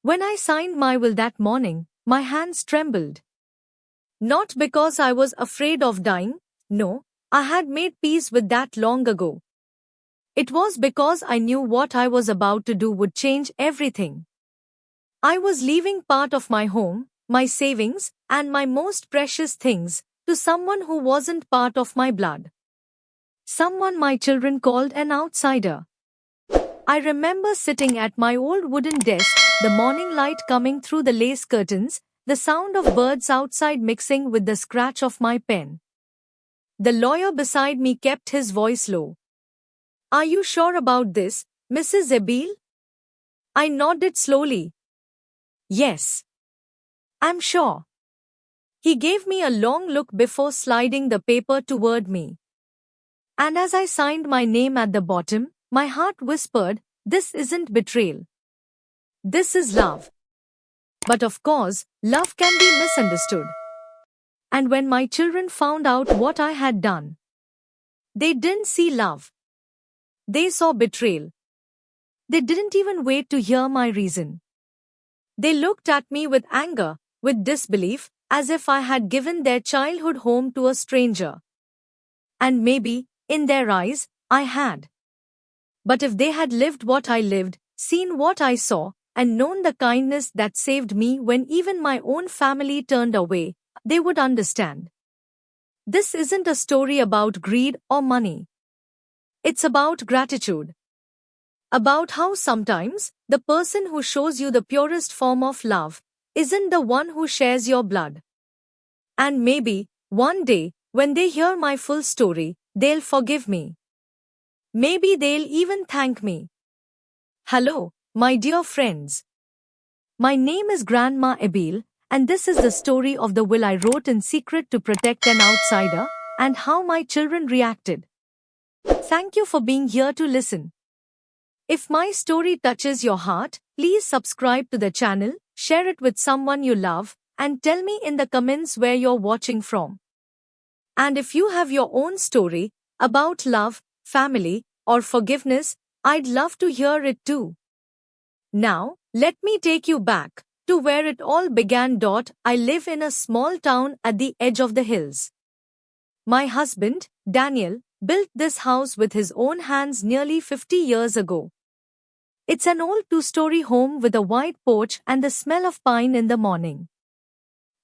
When I signed my will that morning, my hands trembled. Not because I was afraid of dying, no, I had made peace with that long ago. It was because I knew what I was about to do would change everything. I was leaving part of my home, my savings, and my most precious things to someone who wasn't part of my blood. Someone my children called an outsider. I remember sitting at my old wooden desk, the morning light coming through the lace curtains, the sound of birds outside mixing with the scratch of my pen. The lawyer beside me kept his voice low. "Are you sure about this, Mrs. Abil?" I nodded slowly. "Yes. I'm sure." He gave me a long look before sliding the paper toward me. And as I signed my name at the bottom, my heart whispered, "This isn't betrayal. This is love." But of course, love can be misunderstood. And when my children found out what I had done, they didn't see love. They saw betrayal. They didn't even wait to hear my reason. They looked at me with anger, with disbelief, as if I had given their childhood home to a stranger. And maybe, in their eyes, I had. But if they had lived what I lived, seen what I saw, and known the kindness that saved me when even my own family turned away, they would understand. This isn't a story about greed or money. It's about gratitude. About how sometimes, the person who shows you the purest form of love isn't the one who shares your blood. And maybe, one day, when they hear my full story, they'll forgive me. Maybe they'll even thank me. Hello, my dear friends. My name is Grandma Abil, and this is the story of the will I wrote in secret to protect an outsider, and how my children reacted. Thank you for being here to listen. If my story touches your heart, please subscribe to the channel, share it with someone you love, and tell me in the comments where you're watching from. And if you have your own story about love, family, or forgiveness, I'd love to hear it too. Now, let me take you back to where it all began. I live in a small town at the edge of the hills. My husband, Daniel, built this house with his own hands nearly 50 years ago. It's an old two-story home with a wide porch and the smell of pine in the morning.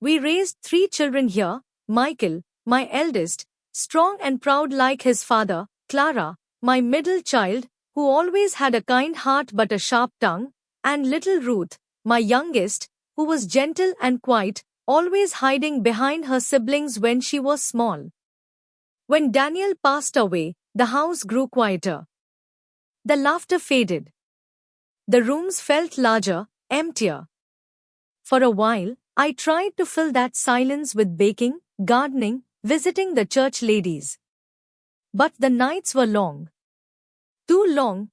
We raised 3 children here: Michael, my eldest, strong and proud like his father; Clara, my middle child, who always had a kind heart but a sharp tongue; and little Ruth, my youngest, who was gentle and quiet, always hiding behind her siblings when she was small. When Daniel passed away, the house grew quieter. The laughter faded. The rooms felt larger, emptier. For a while, I tried to fill that silence with baking, gardening, visiting the church ladies. But the nights were long. Too long.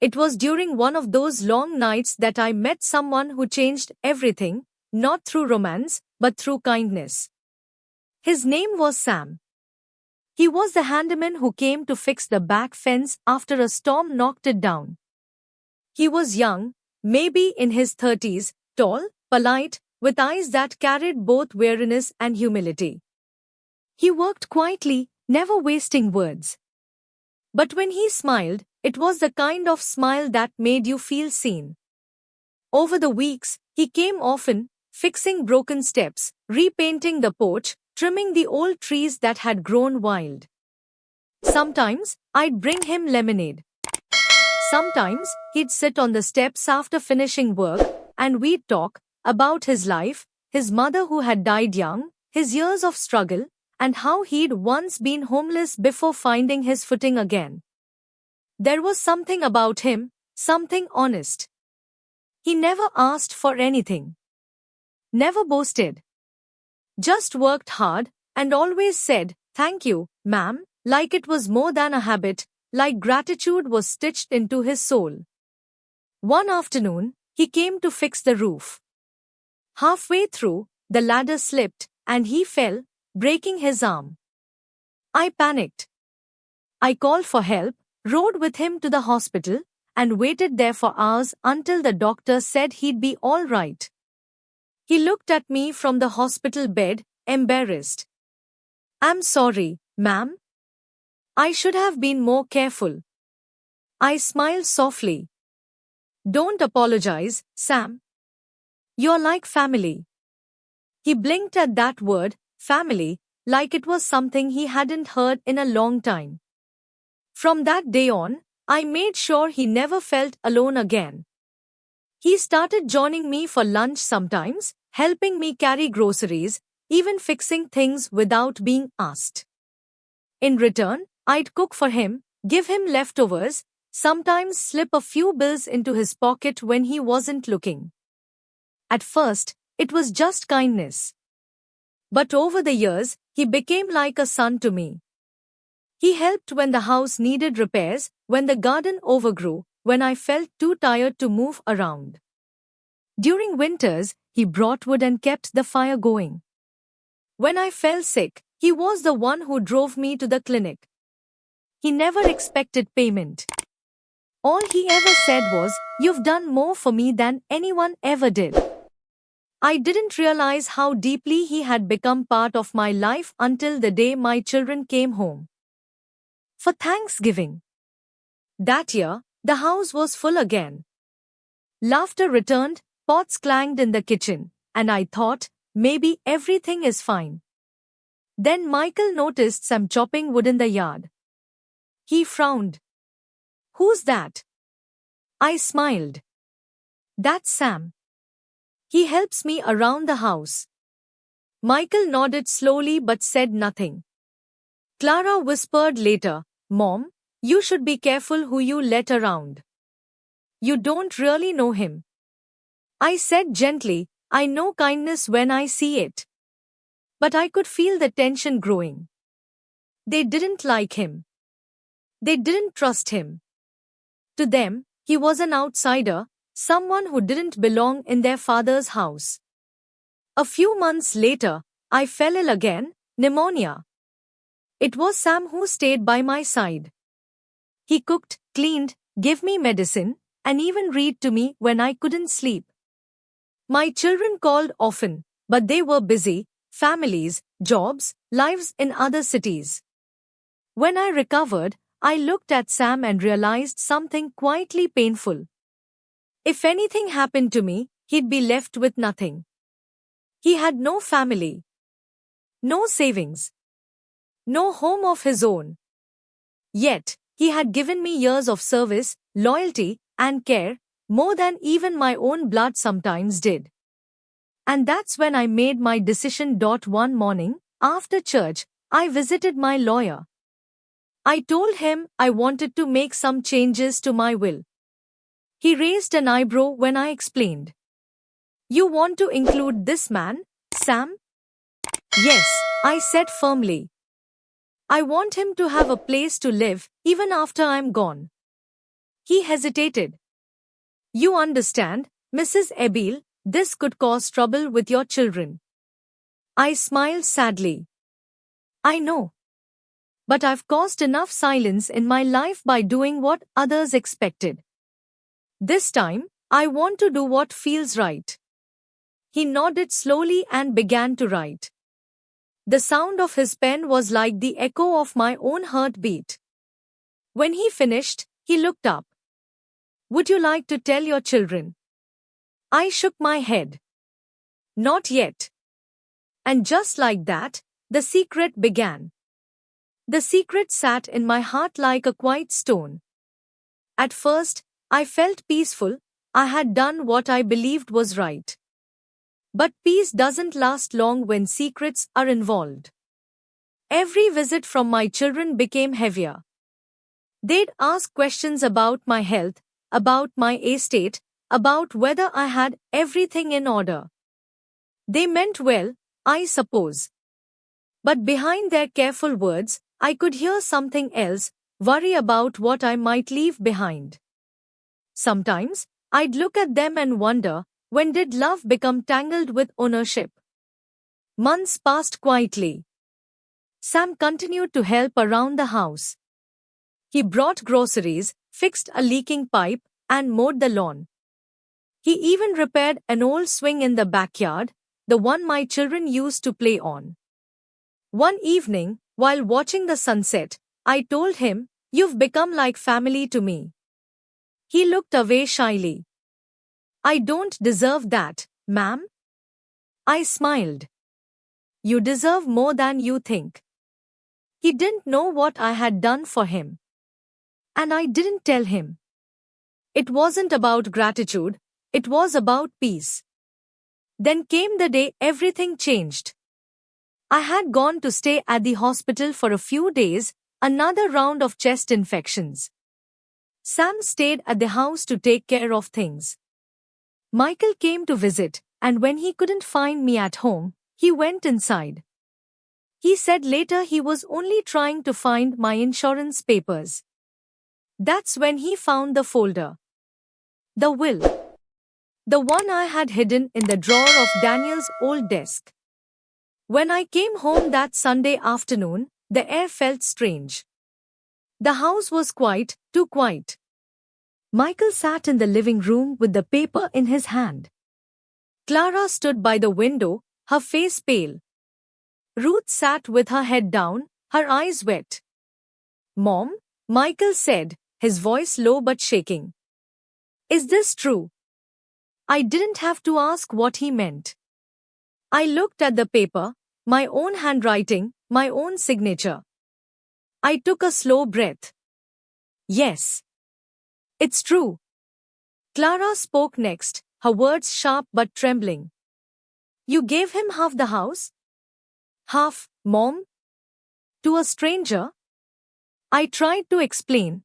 It was during one of those long nights that I met someone who changed everything, not through romance, but through kindness. His name was Sam. He was the handyman who came to fix the back fence after a storm knocked it down. He was young, maybe in his 30s, tall, polite, with eyes that carried both weariness and humility. He worked quietly, never wasting words. But when he smiled, it was the kind of smile that made you feel seen. Over the weeks, he came often, fixing broken steps, repainting the porch, trimming the old trees that had grown wild. Sometimes, I'd bring him lemonade. Sometimes, he'd sit on the steps after finishing work, and we'd talk about his life, his mother who had died young, his years of struggle, and how he'd once been homeless before finding his footing again. There was something about him, something honest. He never asked for anything. Never boasted. Just worked hard, and always said, "Thank you, ma'am," like it was more than a habit, like gratitude was stitched into his soul. One afternoon, he came to fix the roof. Halfway through, the ladder slipped, and he fell, breaking his arm. I panicked. I called for help, rode with him to the hospital, and waited there for hours until the doctor said he'd be all right. He looked at me from the hospital bed, embarrassed. "I'm sorry, ma'am. I should have been more careful." I smiled softly. "Don't apologize, Sam. You're like family." He blinked at that word, family, like it was something he hadn't heard in a long time. From that day on, I made sure he never felt alone again. He started joining me for lunch sometimes, helping me carry groceries, even fixing things without being asked. In return, I'd cook for him, give him leftovers, sometimes slip a few bills into his pocket when he wasn't looking. At first, it was just kindness. But over the years, he became like a son to me. He helped when the house needed repairs, when the garden overgrew, when I felt too tired to move around. During winters, he brought wood and kept the fire going. When I fell sick, he was the one who drove me to the clinic. He never expected payment. All he ever said was, "You've done more for me than anyone ever did." I didn't realize how deeply he had become part of my life until the day my children came home for Thanksgiving. That year, the house was full again. Laughter returned, pots clanged in the kitchen, and I thought, maybe everything is fine. Then Michael noticed some chopping wood in the yard. He frowned. "Who's that?" I smiled. "That's Sam. He helps me around the house." Michael nodded slowly but said nothing. Clara whispered later, "Mom, you should be careful who you let around. You don't really know him." I said gently, "I know kindness when I see it." But I could feel the tension growing. They didn't like him. They didn't trust him. To them, he was an outsider, someone who didn't belong in their father's house. A few months later, I fell ill again, pneumonia. It was Sam who stayed by my side. He cooked, cleaned, gave me medicine, and even read to me when I couldn't sleep. My children called often, but they were busy, families, jobs, lives in other cities. When I recovered, I looked at Sam and realized something quietly painful. If anything happened to me, he'd be left with nothing. He had no family, no savings, no home of his own. Yet, he had given me years of service, loyalty, and care, more than even my own blood sometimes did. And that's when I made my decision. One morning, after church, I visited my lawyer. I told him I wanted to make some changes to my will. He raised an eyebrow when I explained. "You want to include this man, Sam?" "Yes," I said firmly. "I want him to have a place to live, even after I'm gone." He hesitated. "You understand, Mrs. Abiel, this could cause trouble with your children." I smiled sadly. "I know. But I've caused enough silence in my life by doing what others expected. This time, I want to do what feels right." He nodded slowly and began to write. The sound of his pen was like the echo of my own heartbeat. When he finished, he looked up. "Would you like to tell your children?" I shook my head. "Not yet." And just like that, the secret began. The secret sat in my heart like a quiet stone. At first, I felt peaceful. I had done what I believed was right. But peace doesn't last long when secrets are involved. Every visit from my children became heavier. They'd ask questions about my health, about my estate, about whether I had everything in order. They meant well, I suppose. But behind their careful words, I could hear something else, worry about what I might leave behind. Sometimes, I'd look at them and wonder, when did love become tangled with ownership? Months passed quietly. Sam continued to help around the house. He brought groceries, fixed a leaking pipe, and mowed the lawn. He even repaired an old swing in the backyard, the one my children used to play on. One evening, while watching the sunset, I told him, "You've become like family to me." He looked away shyly. "I don't deserve that, ma'am." I smiled. "You deserve more than you think." He didn't know what I had done for him. And I didn't tell him. It wasn't about gratitude, it was about peace. Then came the day everything changed. I had gone to stay at the hospital for a few days, another round of chest infections. Sam stayed at the house to take care of things. Michael came to visit, and when he couldn't find me at home, he went inside. He said later he was only trying to find my insurance papers. That's when he found the folder. The will. The one I had hidden in the drawer of Daniel's old desk. When I came home that Sunday afternoon, the air felt strange. The house was quiet, too quiet. Michael sat in the living room with the paper in his hand. Clara stood by the window, her face pale. Ruth sat with her head down, her eyes wet. "Mom," Michael said, his voice low but shaking. "Is this true?" I didn't have to ask what he meant. I looked at the paper, my own handwriting, my own signature. I took a slow breath. "Yes. It's true." Clara spoke next, her words sharp but trembling. "You gave him half the house?" "Half, Mom? To a stranger?" I tried to explain.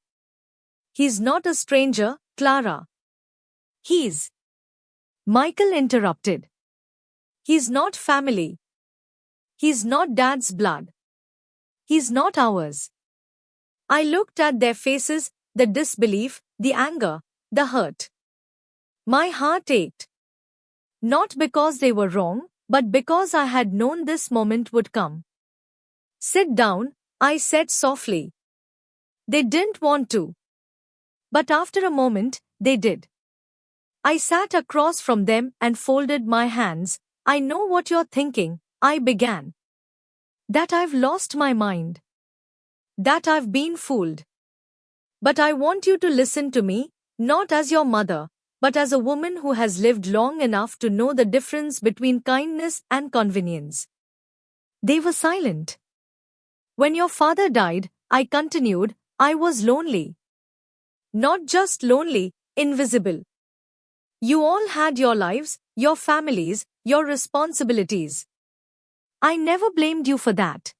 "He's not a stranger, Clara. He's..." Michael interrupted. "He's not family. He's not Dad's blood. He's not ours." I looked at their faces, the disbelief, the anger, the hurt. My heart ached. Not because they were wrong, but because I had known this moment would come. "Sit down," I said softly. They didn't want to. But after a moment, they did. I sat across from them and folded my hands. "I know what you're thinking," I began. "That I've lost my mind. That I've been fooled. But I want you to listen to me, not as your mother, but as a woman who has lived long enough to know the difference between kindness and convenience." They were silent. "When your father died," I continued, "I was lonely. Not just lonely, invisible. You all had your lives, your families, your responsibilities. I never blamed you for that.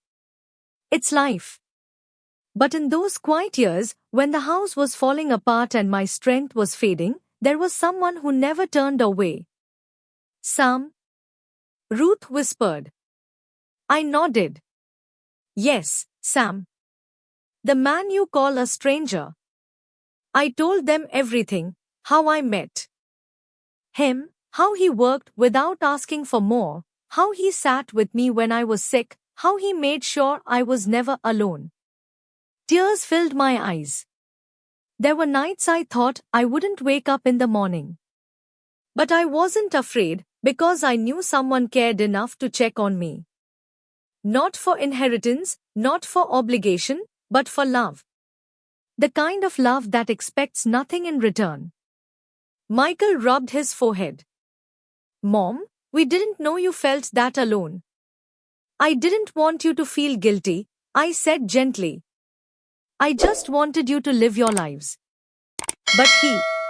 It's life. But in those quiet years, when the house was falling apart and my strength was fading, there was someone who never turned away." "Sam?" Ruth whispered. I nodded. "Yes, Sam. The man you call a stranger." I told them everything, how I met him, how he worked without asking for more, how he sat with me when I was sick, how he made sure I was never alone. Tears filled my eyes. There were nights I thought I wouldn't wake up in the morning. But I wasn't afraid, because I knew someone cared enough to check on me. Not for inheritance, not for obligation, but for love. The kind of love that expects nothing in return. Michael rubbed his forehead. "Mom, we didn't know you felt that alone." "I didn't want you to feel guilty," I said gently. "I just wanted you to live your lives." But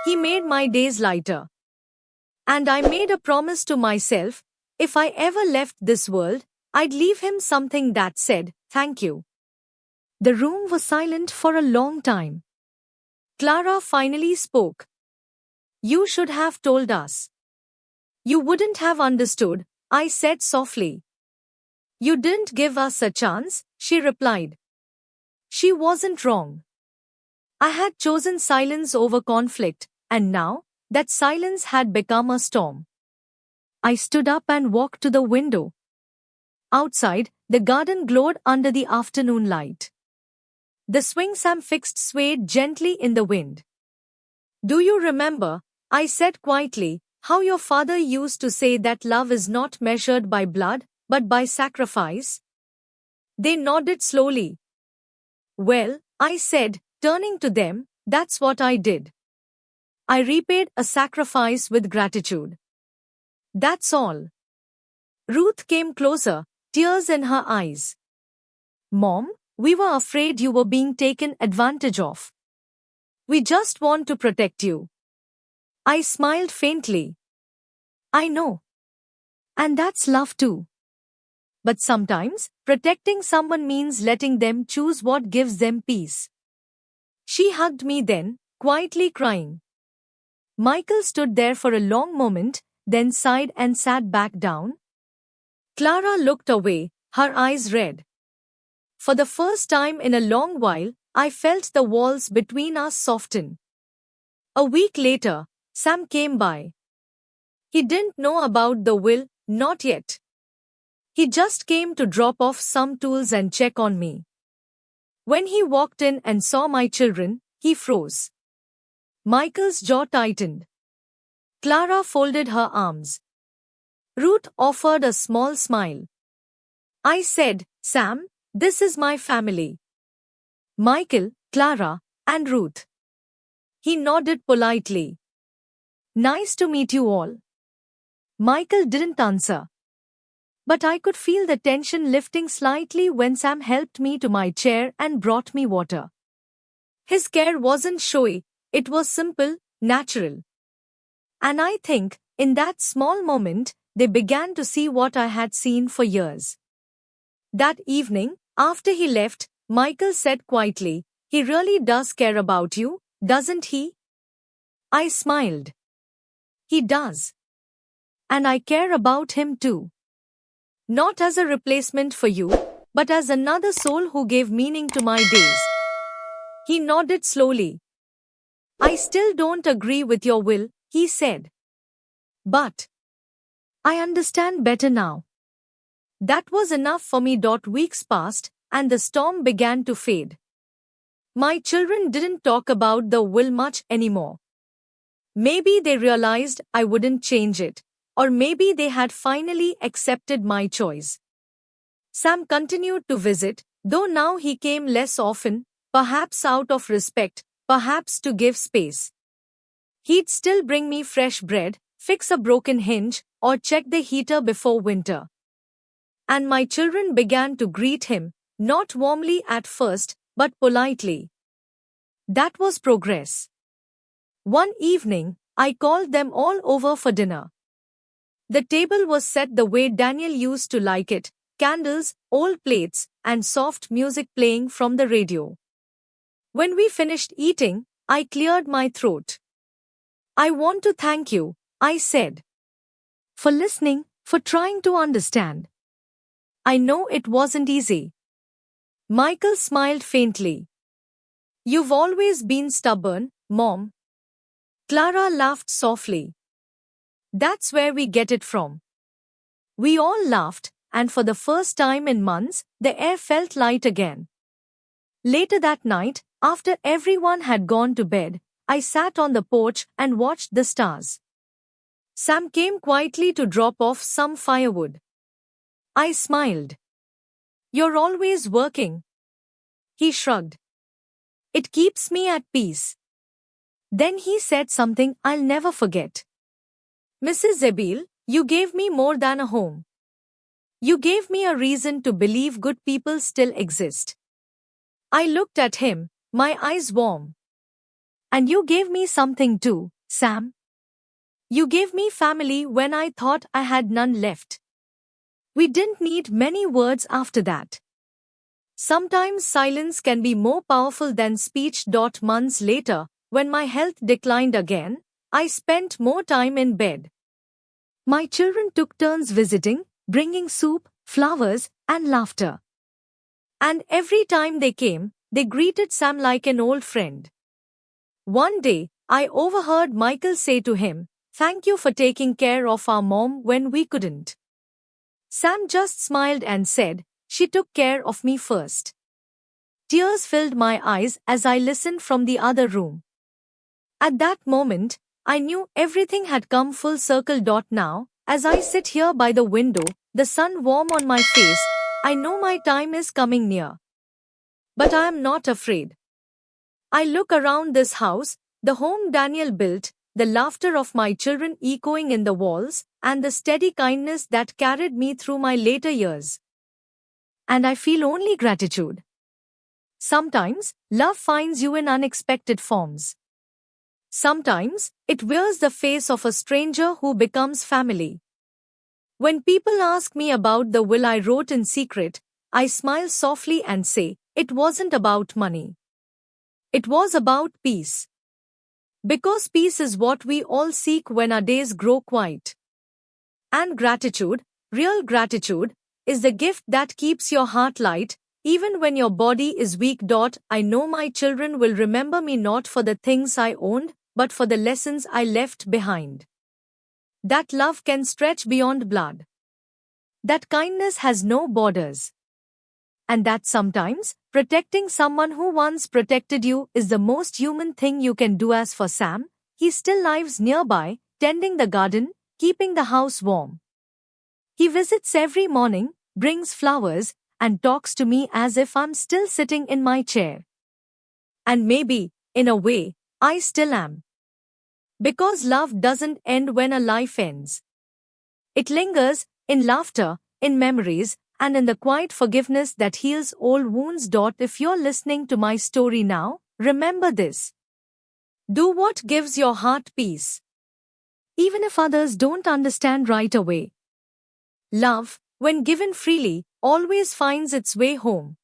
he made my days lighter. And I made a promise to myself, if I ever left this world, I'd leave him something that said, "Thank you." The room was silent for a long time. Clara finally spoke. "You should have told us." "You wouldn't have understood," I said softly. "You didn't give us a chance," she replied. She wasn't wrong. I had chosen silence over conflict, and now, that silence had become a storm. I stood up and walked to the window. Outside, the garden glowed under the afternoon light. The swing Sam fixed swayed gently in the wind. Do you remember, I said quietly, how your father used to say that love is not measured by blood, but by sacrifice? They nodded slowly. Well, I said, turning to them, that's what I did. I repaid a sacrifice with gratitude. That's all. Ruth came closer, tears in her eyes. Mom, we were afraid you were being taken advantage of. We just want to protect you. I smiled faintly. I know. And that's love too. But sometimes, protecting someone means letting them choose what gives them peace. She hugged me then, quietly crying. Michael stood there for a long moment, then sighed and sat back down. Clara looked away, her eyes red. For the first time in a long while, I felt the walls between us soften. A week later, Sam came by. He didn't know about the will, not yet. He just came to drop off some tools and check on me. When he walked in and saw my children, he froze. Michael's jaw tightened. Clara folded her arms. Ruth offered a small smile. I said, Sam, this is my family. Michael, Clara, and Ruth. He nodded politely. Nice to meet you all. Michael didn't answer. But I could feel the tension lifting slightly when Sam helped me to my chair and brought me water. His care wasn't showy, it was simple, natural. And I think, in that small moment, they began to see what I had seen for years. That evening, after he left, Michael said quietly, he really does care about you, doesn't he? I smiled. He does. And I care about him too. Not as a replacement for you, but as another soul who gave meaning to my days. He nodded slowly. I still don't agree with your will, he said. But I understand better now. That was enough for me. Weeks passed, and the storm began to fade. My children didn't talk about the will much anymore. Maybe they realized I wouldn't change it, or maybe they had finally accepted my choice. Sam continued to visit, though now he came less often, perhaps out of respect, perhaps to give space. He'd still bring me fresh bread, fix a broken hinge, or check the heater before winter. And my children began to greet him, not warmly at first, but politely. That was progress. One evening, I called them all over for dinner. The table was set the way Daniel used to like it, candles, old plates, and soft music playing from the radio. When we finished eating, I cleared my throat. I want to thank you, I said. For listening, for trying to understand. I know it wasn't easy. Michael smiled faintly. You've always been stubborn, Mom. Clara laughed softly. That's where we get it from. We all laughed, and for the first time in months, the air felt light again. Later that night, after everyone had gone to bed, I sat on the porch and watched the stars. Sam came quietly to drop off some firewood. I smiled. You're always working. He shrugged. It keeps me at peace. Then he said something I'll never forget. Mrs. Zebil, you gave me more than a home. You gave me a reason to believe good people still exist. I looked at him, my eyes warm. And you gave me something too, Sam. You gave me family when I thought I had none left. We didn't need many words after that. Sometimes silence can be more powerful than speech. Months later, when my health declined again, I spent more time in bed. My children took turns visiting, bringing soup, flowers, and laughter. And every time they came, they greeted Sam like an old friend. One day, I overheard Michael say to him, "Thank you for taking care of our mom when we couldn't." Sam just smiled and said, "She took care of me first." Tears filled my eyes as I listened from the other room. At that moment, I knew everything had come full circle. Now, as I sit here by the window, the sun warm on my face, I know my time is coming near. But I am not afraid. I look around this house, the home Daniel built, the laughter of my children echoing in the walls, and the steady kindness that carried me through my later years. And I feel only gratitude. Sometimes, love finds you in unexpected forms. Sometimes, it wears the face of a stranger who becomes family. When people ask me about the will I wrote in secret, I smile softly and say, it wasn't about money. It was about peace. Because peace is what we all seek when our days grow quiet. And gratitude, real gratitude, is the gift that keeps your heart light, even when your body is weak. I know my children will remember me not for the things I owned, but for the lessons I left behind. That love can stretch beyond blood. That kindness has no borders. And that sometimes, protecting someone who once protected you is the most human thing you can do. As for Sam, he still lives nearby, tending the garden, keeping the house warm. He visits every morning, brings flowers, and talks to me as if I'm still sitting in my chair. And maybe, in a way, I still am. Because love doesn't end when a life ends. It lingers, in laughter, in memories, and in the quiet forgiveness that heals old wounds. If you're listening to my story now, remember this. Do what gives your heart peace. Even if others don't understand right away. Love, when given freely, always finds its way home.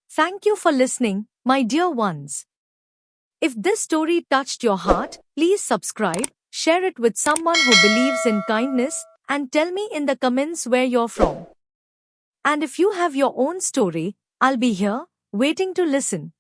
Thank you for listening, my dear ones. If this story touched your heart, please subscribe, share it with someone who believes in kindness, and tell me in the comments where you're from. And if you have your own story, I'll be here, waiting to listen.